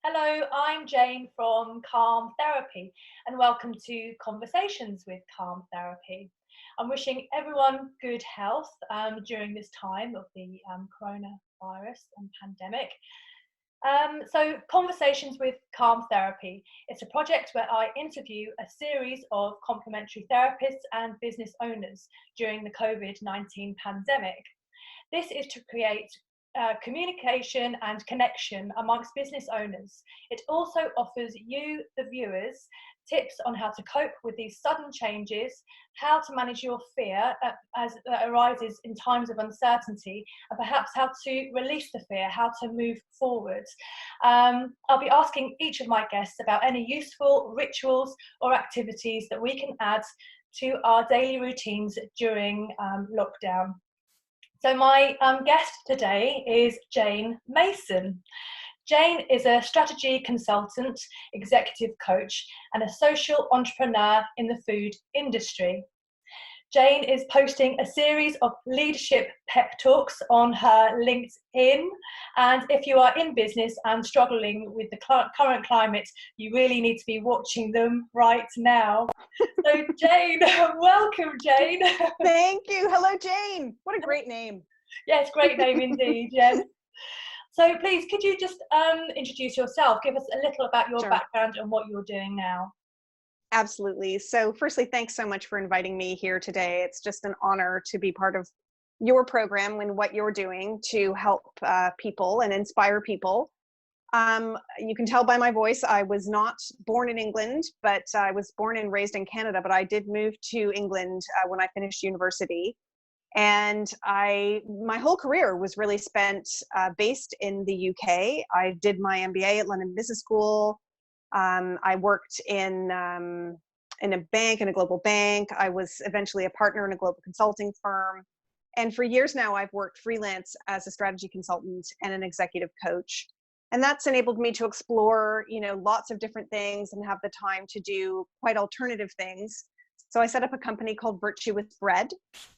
Hello, I'm Jane from Calm Therapy, and welcome to Conversations with Calm Therapy. I'm wishing everyone good health during this time of the coronavirus and pandemic. Conversations with Calm Therapy. It's a project where I interview a series of complementary therapists and business owners during the COVID-19 pandemic. This is to create communication and connection amongst business owners. It also offers you, the viewers, tips on how to cope with these sudden changes, how to manage your fear as that arises in times of uncertainty, and perhaps how to release the fear, how to move forward. I'll be asking each of my guests about any useful rituals or activities that we can add to our daily routines during lockdown. So my guest today is Jane Mason. Jane is a strategy consultant, executive coach, and a social entrepreneur in the food industry. Jane is posting a series of leadership pep talks on her LinkedIn. And if you are in business and struggling with the current climate, you really need to be watching them right now. So Jane, welcome Jane. Thank you. Hello, Jane. What a great name. Yes, great name indeed, yes. So please, could you just introduce yourself, give us a little about your Sure. background and what you're doing now? Absolutely. So, firstly, thanks so much for inviting me here today. It's just an honor to be part of your program and what you're doing to help people and inspire people. You can tell by my voice, I was not born in England, but I was born and raised in Canada. But I did move to England when I finished university. And my whole career was really spent based in the UK. I did my MBA at London Business School. I worked in a bank, in a global bank. I was eventually a partner in a global consulting firm. And for years now, I've worked freelance as a strategy consultant and an executive coach. And that's enabled me to explore, lots of different things and have the time to do quite alternative things. So I set up a company called Virtue with Bread,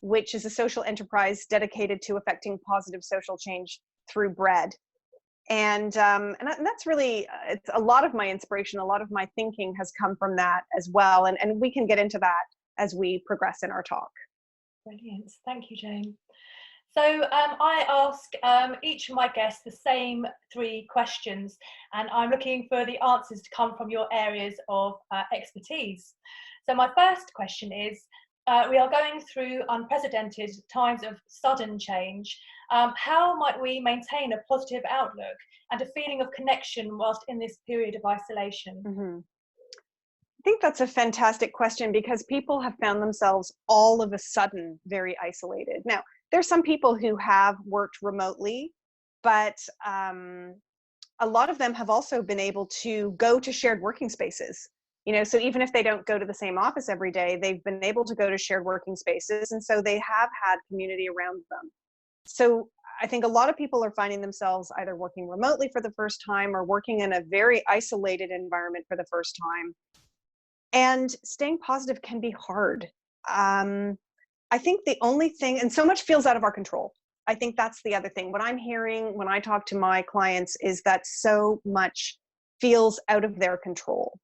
which is a social enterprise dedicated to affecting positive social change through bread. And that's really it's a lot of my inspiration, a lot of my thinking has come from that as well. And we can get into that as we progress in our talk. Brilliant, thank you, Jane. So I ask each of my guests the same three questions, and I'm looking for the answers to come from your areas of expertise. So my first question is, we are going through unprecedented times of sudden change. How might we maintain a positive outlook and a feeling of connection whilst in this period of isolation? Mhm. I think that's a fantastic question because people have found themselves all of a sudden very isolated. Now, there's some people who have worked remotely, but a lot of them have also been able to go to shared working spaces. So even if they don't go to the same office every day, they've been able to go to shared working spaces. And so they have had community around them. So I think a lot of people are finding themselves either working remotely for the first time or working in a very isolated environment for the first time. And staying positive can be hard. I think the only thing, and so much feels out of our control. I think that's the other thing. What I'm hearing when I talk to my clients is that so much feels out of their control.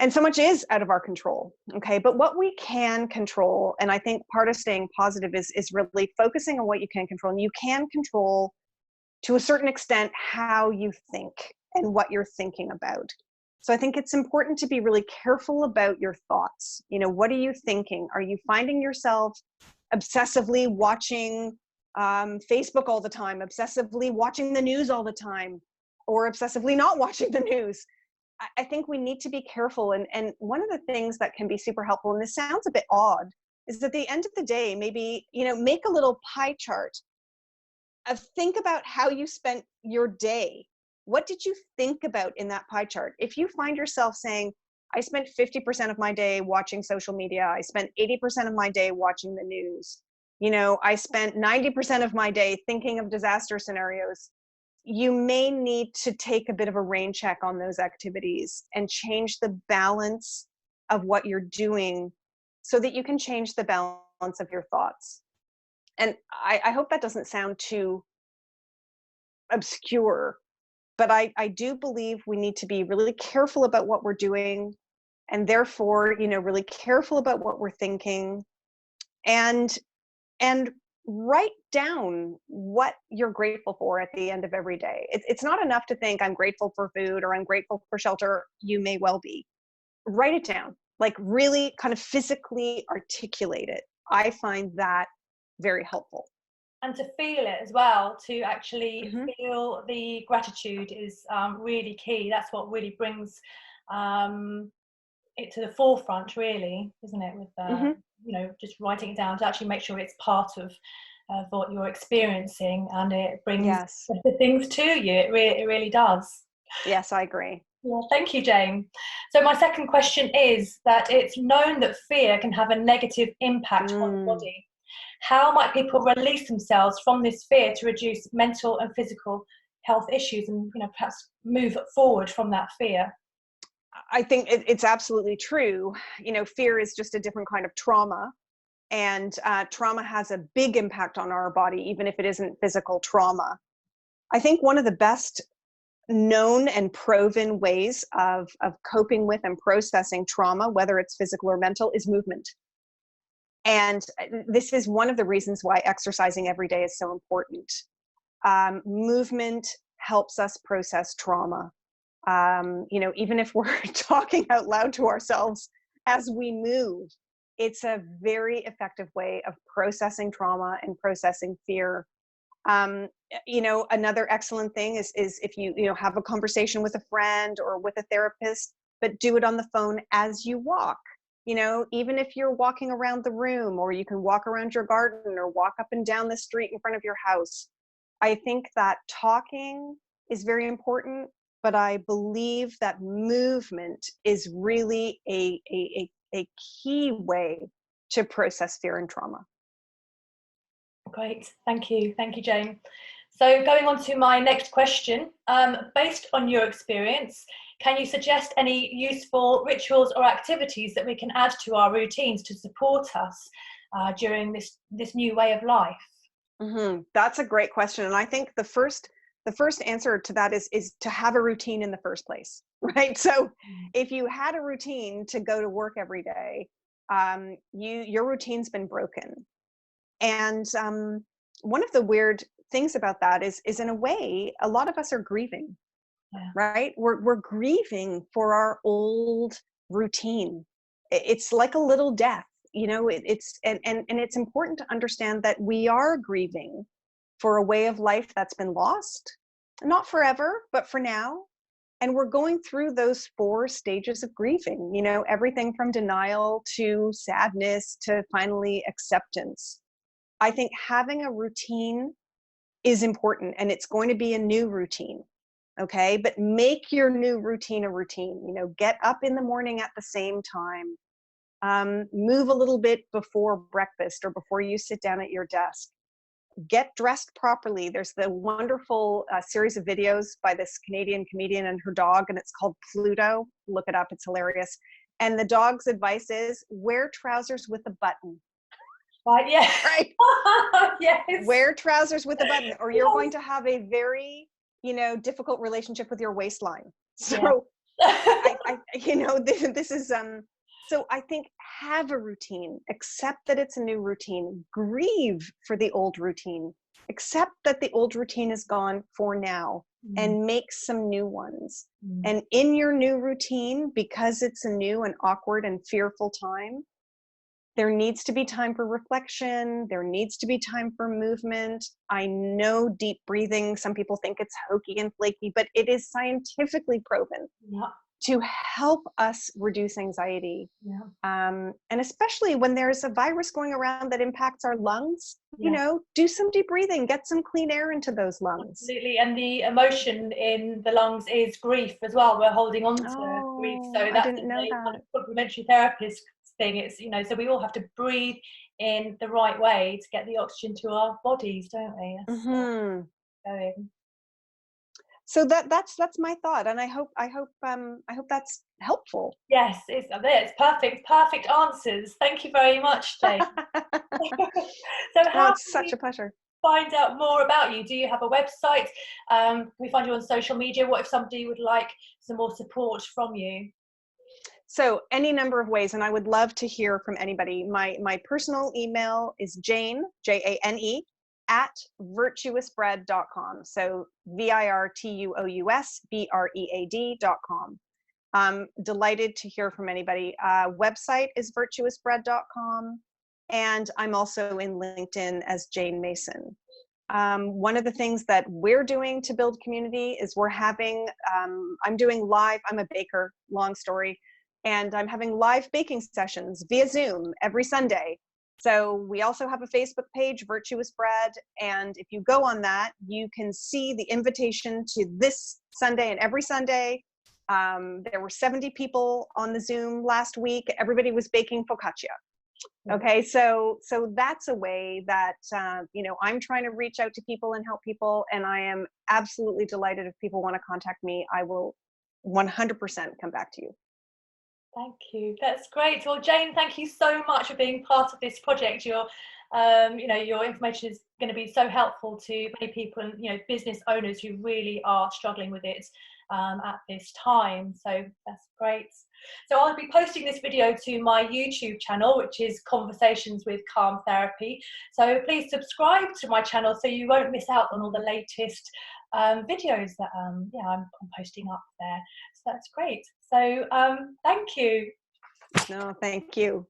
And so much is out of our control. Okay. But what we can control, and I think part of staying positive is really focusing on what you can control. And you can control to a certain extent how you think and what you're thinking about. So I think it's important to be really careful about your thoughts. What are you thinking? Are you finding yourself obsessively watching Facebook all the time, obsessively watching the news all the time, or obsessively not watching the news? I think we need to be careful. And one of the things that can be super helpful, and this sounds a bit odd, is at the end of the day, maybe, make a little pie chart of think about how you spent your day. What did you think about in that pie chart? If you find yourself saying, I spent 50% of my day watching social media, I spent 80% of my day watching the news, I spent 90% of my day thinking of disaster scenarios, you may need to take a bit of a rain check on those activities and change the balance of what you're doing so that you can change the balance of your thoughts. And I hope that doesn't sound too obscure, But I do believe we need to be really careful about what we're doing, and therefore, really careful about what we're thinking, and and write down what you're grateful for at the end of every day. It's not enough to think I'm grateful for food or I'm grateful for shelter. You may well be. Write it down, like really kind of physically articulate it. I find that very helpful. And to feel it as well, to actually Hmm. feel the gratitude is really key. That's what really brings um, it to the forefront, really, isn't it? With Hmm. just writing it down to actually make sure it's part of what you're experiencing, and it brings Yes. the things to you. It really does. Yes, I agree. Yeah, thank you, Jane. So my second question is that it's known that fear can have a negative impact on the Mm. body. How might people release themselves from this fear to reduce mental and physical health issues, and perhaps move forward from that fear? I think it's absolutely true. Fear is just a different kind of trauma, and trauma has a big impact on our body, even if it isn't physical trauma. I think one of the best known and proven ways of coping with and processing trauma, whether it's physical or mental, is movement. And this is one of the reasons why exercising every day is so important. Movement helps us process trauma. Even if we're talking out loud to ourselves as we move, it's a very effective way of processing trauma and processing fear. Another excellent thing is if you have a conversation with a friend or with a therapist, but do it on the phone as you walk. Even if you're walking around the room, or you can walk around your garden or walk up and down the street in front of your house. I think that talking is very important, but I believe that movement is really a key way to process fear and trauma. Great, thank you, Jane. So going on to my next question, based on your experience, can you suggest any useful rituals or activities that we can add to our routines to support us during this new way of life? That's a great question, and I think the first answer to that is to have a routine in the first place, right? So, if you had a routine to go to work every day, your routine's been broken, and one of the weird things about that is in a way, a lot of us are grieving, Yeah. right? We're grieving for our old routine. It's like a little death, it's and it's important to understand that we are grieving for a way of life that's been lost, not forever, but for now. And we're going through those 4 stages of grieving, everything from denial to sadness to finally acceptance. I think having a routine is important, and it's going to be a new routine. Okay. But make your new routine a routine, get up in the morning at the same time, move a little bit before breakfast or before you sit down at your desk, get dressed properly. There's the wonderful series of videos by this Canadian comedian and her dog, and it's called Pluto. Look it up, it's hilarious. And the dog's advice is wear trousers with a button. Right, yeah. Right. Yes. Wear trousers with a button, or you're going to have a very, difficult relationship with your waistline. So Yeah. this is so I think have a routine, accept that it's a new routine, grieve for the old routine, accept that the old routine is gone for now, and make some new ones. And in your new routine, because it's a new and awkward and fearful time, there needs to be time for reflection. There needs to be time for movement. I know deep breathing, some people think it's hokey and flaky, but it is scientifically proven Yeah. to help us reduce anxiety. Yeah. And especially when there's a virus going around that impacts our lungs, Yeah. do some deep breathing, get some clean air into those lungs. Absolutely, and the emotion in the lungs is grief as well. We're holding on to grief, so Oh, I that's didn't the know kind that. of complementary therapist thing. It's so we all have to breathe in the right way to get the oxygen to our bodies, don't we? That's Hmm. going. So that's my thought, and I hope that's helpful. Yes, it's perfect answers. Thank you very much, Jane. So Oh, how it's can such we a pleasure. find out more about you? Do you have a website? Can we find you on social media? What if somebody would like some more support from you? So any number of ways, and I would love to hear from anybody. My personal email is Jane, Jane, at virtuousbread.com. So virtuousbread.com. I'm delighted to hear from anybody. Website is virtuousbread.com. And I'm also in LinkedIn as Jane Mason. One of the things that we're doing to build community is we're having, I'm doing live, I'm a baker, long story, and I'm having live baking sessions via Zoom every Sunday. So we also have a Facebook page, Virtuous Bread, and if you go on that, you can see the invitation to this Sunday and every Sunday. There were 70 people on the Zoom last week. Everybody was baking focaccia. Okay, so that's a way that I'm trying to reach out to people and help people, and I am absolutely delighted if people want to contact me. I will 100% come back to you. Thank you. That's great. Well, Jane, thank you so much for being part of this project. Your information is going to be so helpful to many people and business owners who really are struggling with it at this time. So that's great. So I'll be posting this video to my YouTube channel, which is Conversations with Calm Therapy. So please subscribe to my channel so you won't miss out on all the latest videos that I'm posting up there. So that's great. So thank you. No, thank you.